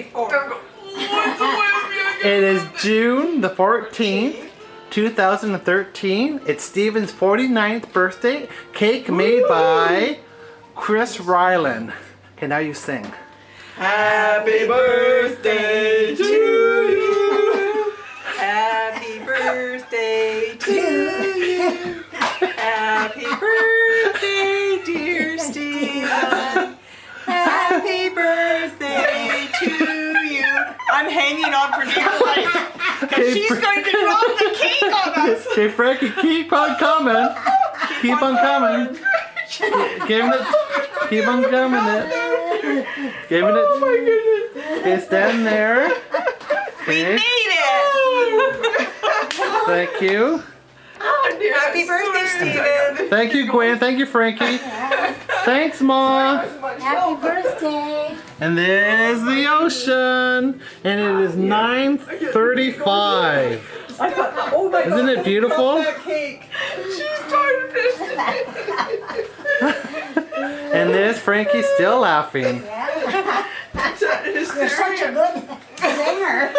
24. It is June the 14th, 2013. It's Steven's 49th birthday. Cake made by Chris Ryland. Okay, now you sing. Happy birthday to you. Happy birthday to you. Happy birthday, dear Stephen. Happy birthday to you. I'm hanging on for dear life because she's going to drop the cake on us. Okay, Frankie, keep on coming. Keep on coming. Give it. Keep on coming it. Give it. Oh my goodness. Okay, stand there. We Okay, made it. thank you. Oh, dear, happy birthday, Stephen. Thank you, Gwen. Thank you, Frankie. Thanks, Ma. Happy birthday. And there's the ocean. And it is 9:35. I thought, oh my God. Isn't it beautiful? That cake. She's tired of And there's Frankie still laughing. You're such a good singer.